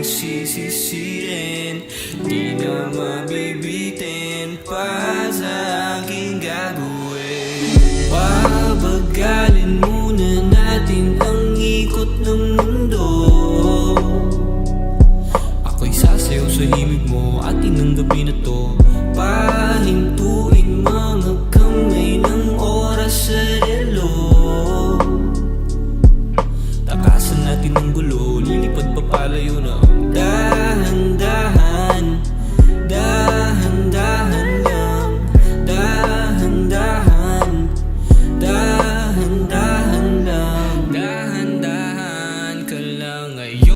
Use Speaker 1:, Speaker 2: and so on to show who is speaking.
Speaker 1: sisisirin, di na mabibitin pa sa aking gagawin. Pabagalin muna natin ang ikot ng mundo. Ako'y sasayaw sa himig mo, atin ang gabi na to. Pahintuin mga kamay ng oras sa relo. Takasan natin ang gulo, lilipad papalayo na